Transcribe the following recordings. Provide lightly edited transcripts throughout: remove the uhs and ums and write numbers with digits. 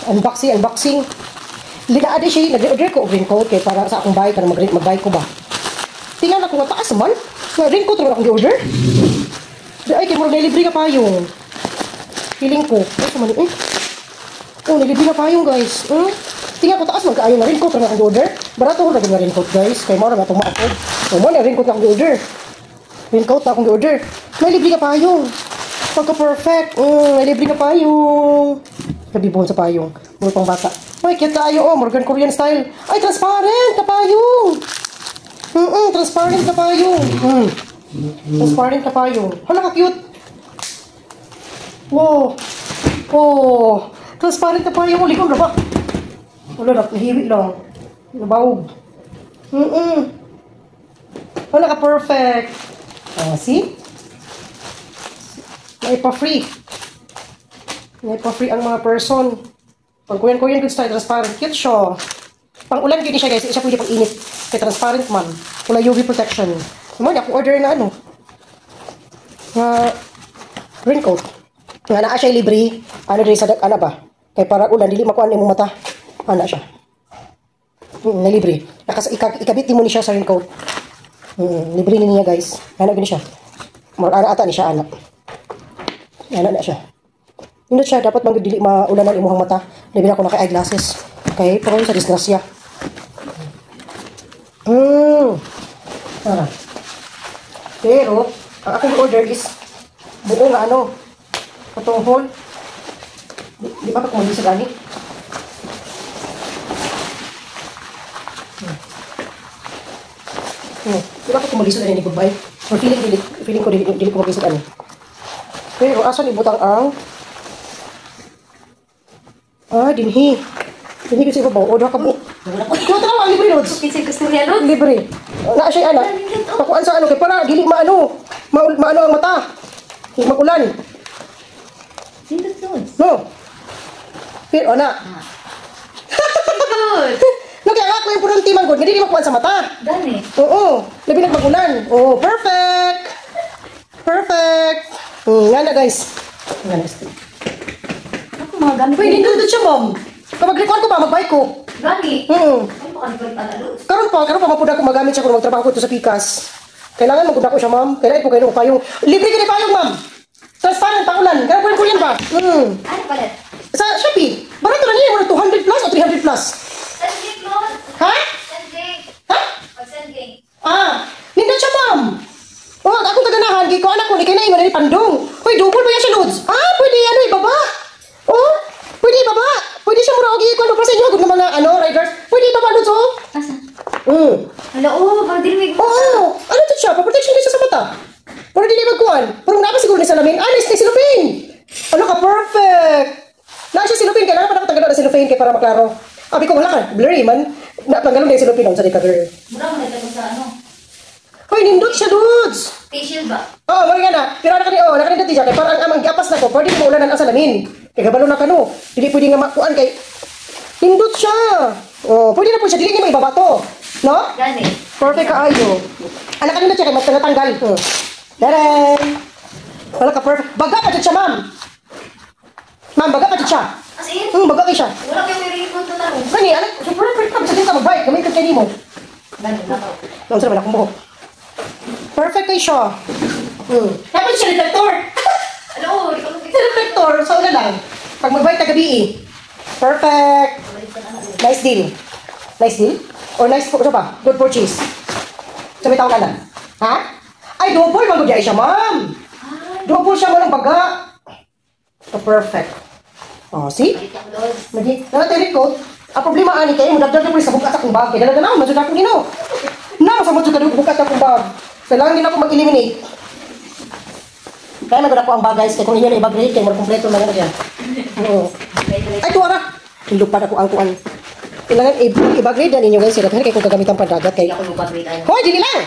Unboxing. Linaade siya, nag-order ko raincoat kay para sa akong bahay, para mag-buy ko ba. Tingnan ako nga taas man. Raincoat naman akong di-order. Ay, kay mura nilibre ka payong. Feeling ko. Ay, kumano eh. Oh, nilibre ka payong guys. Tingnan ko taas man kaayo na raincoat naman akong di-order. Barato ko na din na raincoat guys. Kay mura na itong maakod. So, mo na raincoat na akong di-order. Raincoat na akong di-order. Nilibre ka payong. Pagka-perfect. Nilibre ka payong. Kabibuhon sa payong. Mura pang bata. Ay, cute tayo. Oh, Morgan Korean style. Ay, transparent ka payong. Transparent ka payong. Transparent ka payong. Hala ka cute. Wow. Oh. Transparent ka payong. Ligaw na ba? Wala na. Nahiwi lang. Nabawog. Hala ka perfect. See? Naipa-free. Naipa-free ang mga person. Pag Korean good style, transparent. Cute siya. Pang ulan gini siya guys. Siya pwede pang init. Kaya transparent man. Wala UV protection. Naman, ako order na ano. Raincoat. Nga naa siya libre. Ano din sa ano ba? Kaya para ulan, dili makuha mo mata. Ano siya. Nalibre. Ikabit mo ni siya sa raincoat. Libre niya guys. Ano gini siya. Ana ata ni siya anak. Ana na siya. Hindi siya dapat bang dili maulan ang imuhang mata. Libre ako naka eyeglasses. Okay, pero sa disgrasya. Pero ang akong order is buo nga ano. Katong hole. Di ba kumuli sa gani? Di ba kumuli sa gani ni goodbye? Or feeling ko dili ko mabisag ano. Pero asan ibutang ang dinhi. Dinhi kasi ko ba? Order ka po. Kuha tara ang libre lods. Kasi gusto niya lods? Libre. Naa siya anak. Pakuan sa ano kay para dili maano ang mata. Magulan. Dito lods. No. Pero na. Lods. No kaya ako yung purong timang good, hindi makuan sa mata. Gani. Oo. Labi nagmagulan. Oh, perfect. Perfect. Nga na guys. Nga na. Ako mga gamit. Pwede dito siya mom. Kapag record ko pa, mag-buy ko. Gani. Ano pa kanipag pala lods? Karon pa mapuda ko magamit siya kung magtrabaho ko to sa Pikas. Kailangan magunda ko siya, ma'am. Kailangan po kayo ng payong. Libre ka na payong, ma'am. Transparent, paulan. Kaya po yan ba? Ano pala? Sa Shopee. Barato na niya. 200 plus o 300 plus. Send link lods. Ha? Send link. Ha? Send link. Hindi siya, ma'am. Akong kaganahan. Kaya ko anak ko, ikay na yung manali pandong. Hoy, double ba yan siya, Lods? Pwede yan, ibaba. Pwede ibaba. Pwede siya mura. Okay, kung ano sa inyo, good na mga riders. Pwede ibaba, Lods, oh. Asa? Hala, parang dilimig mo. Ano ito siya? Pa-protection din siya sa mata. Pero di magkuhan. Parang napa siguro ni salamin. Nice na silupin. Ano ka, perfect. Na siya silupin. Kailangan pa nakatagano na silupin kaya para maklaro. Abi ko, wala ka. Blurry man. Napanggalong na yung silupin. Ang sarili ka, girl. Mura mo nagtago sa ano? Hoy, nindot siya, dudes. Facial ba? Mga nga na. Pero nakanindot siya. Kaya parang amang giapas na ko. Pwede mo ulanan ang salamin. Kaya gabalo na ka, no. Hindi pwede nga makuhan kay... Nindot siya. Pwede na po siya. Dili niya may baba to. No? Gani. Perfect ka ayo. Anak kanina siya kay matanggal. Dareng. Wala ka perfect. Baga pa dyan siya, ma'am. Ma'am, baga pa dyan siya. As in? Baga kayo siya. Wala kayo may ring punto na rin. Kani, anak, so perfect ka. Basta din ka mag-bike. Gamay ka kayo mo. Gani, nakaw. Nang sarap, akong buhok. Perfect kayo siya. Dapat siya reflector. Ano, di ko Reflector. So, ano lang. Pag mag-bike ka gabi perfect. Nice deal. Nice deal? Or nice, ano ba? Good purchase. So, may tawag ka na. Ha? Ay, double. Mag-gudya siya, ma'am. Double siya mo ng baga. So, perfect. See? Nakatirik ko. Ang problema, ani kayo, madagdag na po sa bukat akong bag. Kaya dalaga na, madagdag akong gino. Na, sa madagdag bukat akong bag. Kailangan din ako mag-eliminate. Kaya nagod ako ang bag, guys. Kaya kung inyo na ibag-rate, kaya mag-kompleto lang yan. Ay, tuwara. Ilupad ako ang kuan. Kailangan i-bag-rate yan inyo, guys. Kaya kung gagamitan pandagat, kaya... Hoy, dili lang!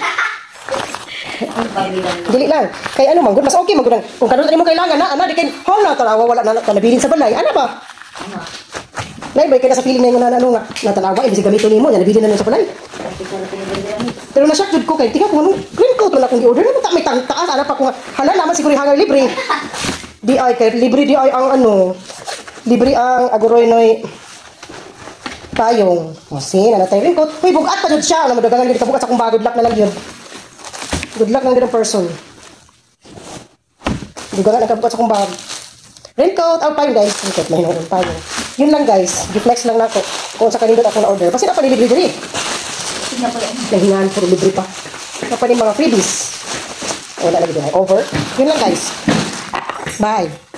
Dili lang. Kaya ano, manggod, mas okay, manggod. Kung kanutan mo kailangan, di kayo, na, talawa, wala na, nabilin sa balay. Ano ba? Naibay ka na sa feeling na yung nanalo nga. Natalawa, ibig gamitin mo, nabilin na nun sa balay. Pero na-shock jud ko kay tingnan ko anong green coat man akong i-order na may taas ana pa ko halal naman siguro hangar libre. Di ay kay libre di ay ang ano. Libre ang aguroy noy payong. O, sin, ano tayo raincoat. Uy, bugat pa dyan siya. Ano, madagangan gini ka bugat sa kong good luck na lang yun. Good luck lang din ang person. Dugangan ang kabugat sa kong bag. Raincoat, ang payong guys. Raincoat, mahinong ang payong. Yun lang guys. Giflex lang na ako. Kung sa kanindot ako na order. Kasi na panilibre diri. Tignan po yan. Nahingaan, puro libre pa. Napanin mga freebies. Wala lagi din. Over. Yun lang guys. Bye.